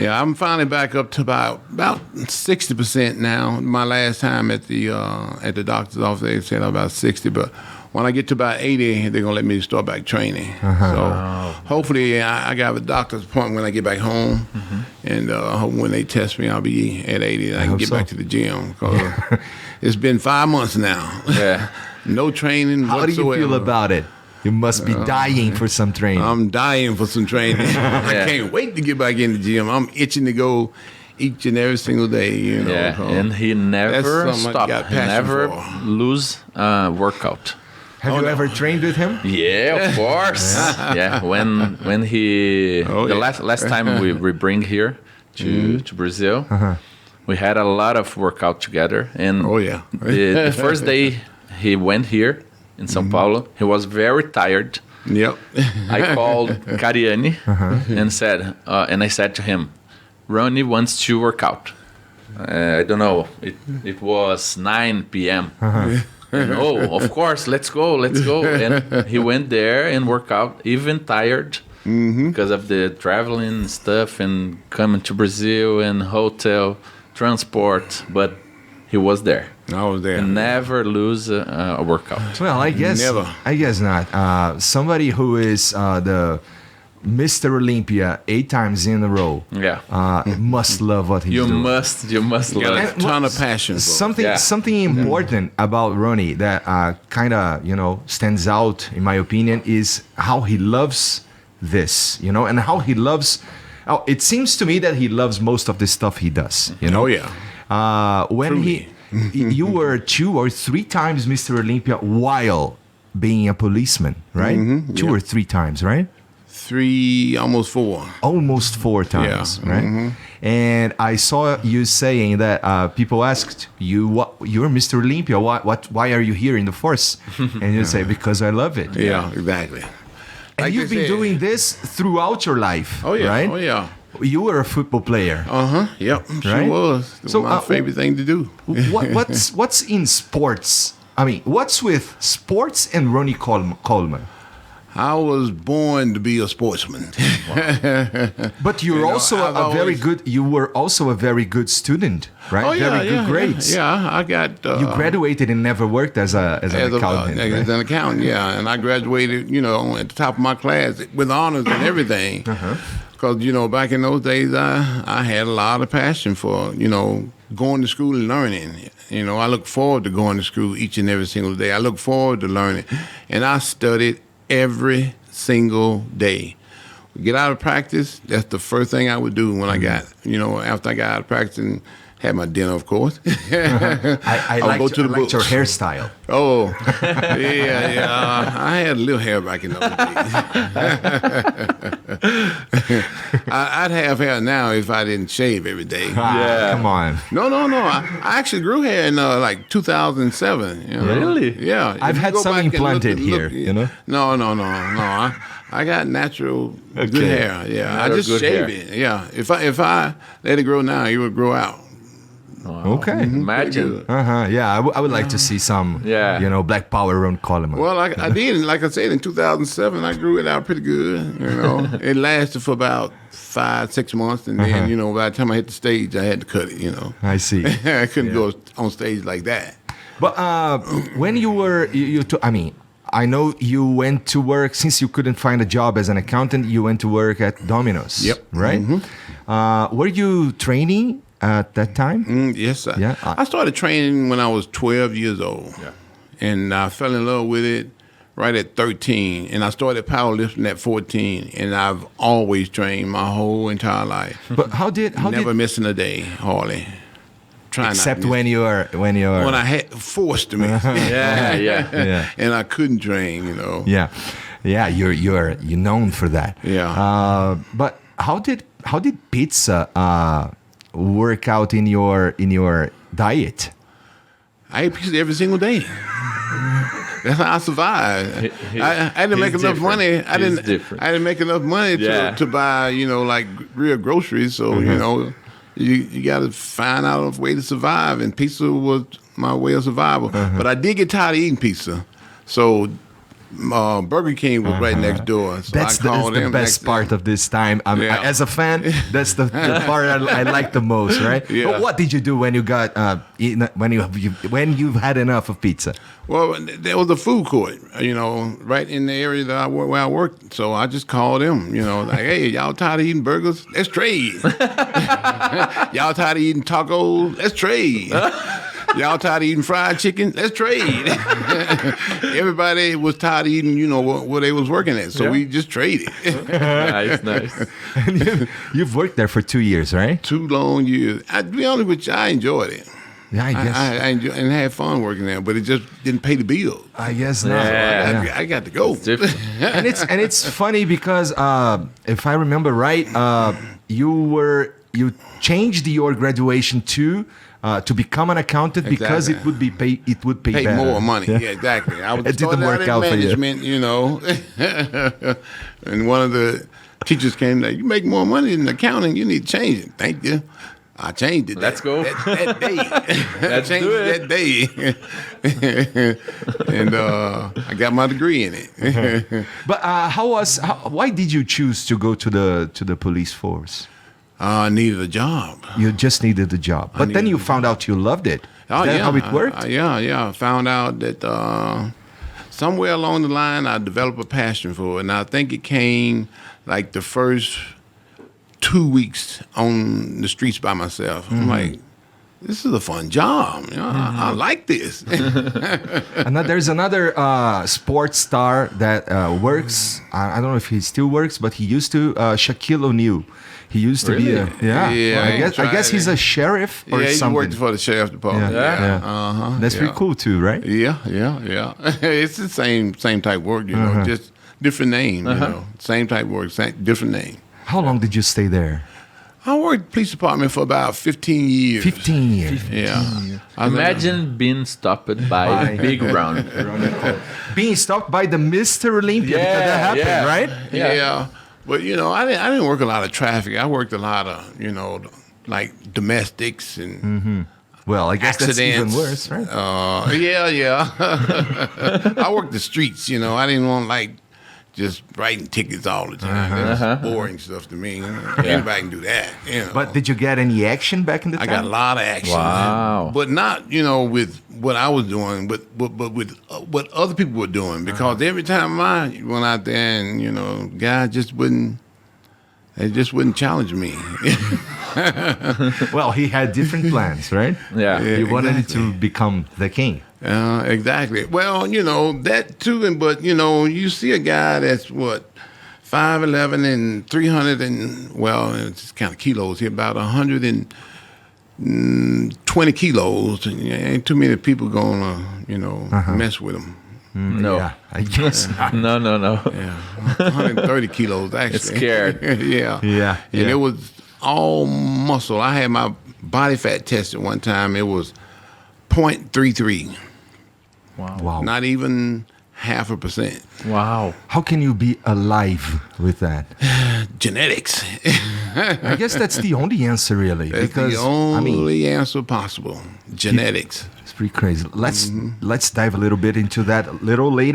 Yeah, I'm finally back up to about 60% now. My last time at the doctor's office, they said about 60, but when I get to about 80, they're gonna let me start back training. So hopefully, I got a doctor's appointment when I get back home, and when they test me, I'll be at 80 and I can get back to the gym. It's been 5 months now. Yeah, no training. How do you feel about it? You must be dying for some training. I'm dying for some training. I can't wait to get back in the gym. I'm itching to go each and every single day. You know, and he never stopped. He never lose workout. Have you ever trained with him? Yeah, of course. Yeah, when he the last time we bring here to Brazil, we had a lot of workout together. And the first day he went here in São Paulo, he was very tired. Yep. I called Cariani and said, and I said to him, Ronnie wants to work out. I don't know. It was 9 p.m. And, of course, let's go. And he went there and worked out, even tired because of the traveling stuff and coming to Brazil and hotel, transport. But he was there. I was there. And never lose a workout. Well, I guess never. I guess not. Somebody who is the Mr. Olympia 8 times in a row. Must love what he's doing. You must love it. A ton of passion. Something important about Ronnie that kind of stands out in my opinion is how he loves this, and how he loves. Oh, it seems to me that he loves most of the stuff he does. When Truly. You were 2 or 3 times Mr. Olympia while being a policeman, right? 2 or 3 times, right? 3, almost 4. Almost 4 times, right? And I saw you saying that people asked you, "You're Mr. Olympia. Why are you here in the force?" And you say, "Because I love it." Yeah, exactly. And Like you've been doing this throughout your life, right? Oh yeah. You were a football player. Yep. Right? Sure was. It was my favorite thing to do. What's in sports? I mean, what's with sports and Ronnie Coleman? I was born to be a sportsman. But you're also You were also a very good student, right? Oh yeah, very good grades. Yeah, I got. You graduated and never worked as an accountant. As an accountant, yeah, and I graduated, at the top of my class with honors and everything. Because back in those days, I had a lot of passion for going to school and learning. I look forward to going to school each and every single day. I look forward to learning, and I studied every single day. Get out of practice, that's the first thing I would do when I got, after I got out of practice and had my dinner, of course. I liked your hairstyle. Oh, yeah. I had a little hair back in those days. I'd have hair now if I didn't shave every day. Come on. No. I actually grew hair in 2007. Really? Yeah. I've had some implanted here. No. I got natural good hair. Yeah, I just shave it. Yeah. If I let it grow now, it would grow out. Wow. Okay. Imagine. Yeah, I would like to see some, Black Power Ron Coleman. Well, I did. Like I said, in 2007, I grew it out pretty good. It lasted for about 5-6 months, and then by the time I hit the stage, I had to cut it. I see. I couldn't go on stage like that. But when you were, I know you went to work, since you couldn't find a job as an accountant, you went to work at Domino's. Yep. Right? Were you training at that time? Yes, sir. Yeah. I started training when I was 12 years old. Yeah. And I fell in love with it right at 13. And I started powerlifting at 14. And I've always trained my whole entire life. But Never missing a day, hardly. Except when I had forced to miss. Yeah. And I couldn't train, Yeah, you're known for that. Yeah. But how did pizza work out in your diet? I ate pizza every single day. That's how I survived. I didn't make enough money. I didn't make enough money to buy, like real groceries. So you got to find out a way to survive, and pizza was my way of survival. But I did get tired of eating pizza, so Burger King was right next door. So That's I called the them best next part day. of this time. Yeah. As a fan, that's the part I like the most, right? Yeah. But what did you do when you got when you've had enough of pizza? Well, there was a food court, right in the area that where I worked. So I just called them, like, hey, y'all tired of eating burgers? Let's trade. Y'all tired of eating tacos? Let's trade. Y'all tired of eating fried chicken? Let's trade. Everybody was tired of eating, what they was working at. So we just traded. Nice. And you've worked there for 2 years, right? 2 long years. To be honest with you, I enjoyed it. Yeah, I guess. I enjoyed and had fun working there, but it just didn't pay the bills. I guess not. Yeah. I got to go. Different. And it's funny because if I remember right, you changed your graduation to become an accountant because Exactly. it would pay Pay better. more money. Yeah, exactly. I was It didn't starting work in out for you. management, and one of the teachers came like, "You make more money in accounting. You need to change it." Thank you. I changed it. Let's go. that day. Let's I changed do it that day, and I got my degree in it. But why did you choose to go to the police force? I needed a job. You just needed a job, but then needed you a found out you loved it. Is that how it worked? Yeah. I found out that somewhere along the line, I developed a passion for it, and I think it came like the first 2 weeks on the streets by myself. I'm like, this is a fun job. I like this. And then there's another sports star that works. I don't know if he still works, but he used to. Shaquille O'Neal. He used to be a Yeah, I guess he's a sheriff or Yeah, he something. worked for the sheriff's department. Yeah. Uh-huh. That's pretty cool too, right? Yeah. It's the same type work, just different name, Same type work, different name. How long did you stay there? I worked police department for about 15 years. 15 years. Yeah. I was Imagine being stopped by Big Brown. Being stopped by the Mr. Olympia because that happened, right? Yeah. But I didn't work a lot of traffic. I worked a lot of like domestics and Well, I guess accidents. that's even worse, right? Yeah. I worked the streets. I didn't want like just writing tickets all the time. That's boring stuff to me. Anybody can do that. But did you get any action back in the I time? got a lot of action. Wow. But not, with what I was doing, but with what other people were doing. Because every time I went out there and, guys just wouldn't challenge me. Well, he had different plans, right? Yeah. He wanted exactly. to become the king. Exactly. Well, that too. But, you see a guy that's 5'11" and 300 and, well, it's kind of kilos here, about 120 kilos. And ain't too many people going to, mess with him. No. Yeah, I guess not. No. Yeah, 130 kilos actually. It's scared. Yeah. And it was all muscle. I had my body fat tested one time. It was 0.33. Wow. Not even 0.5%. Wow. How can you be alive with that? Genetics. I guess that's the only answer, really. That's because the only I mean, answer possible. Genetics. it's pretty crazy. Let's dive a little bit into that a little later.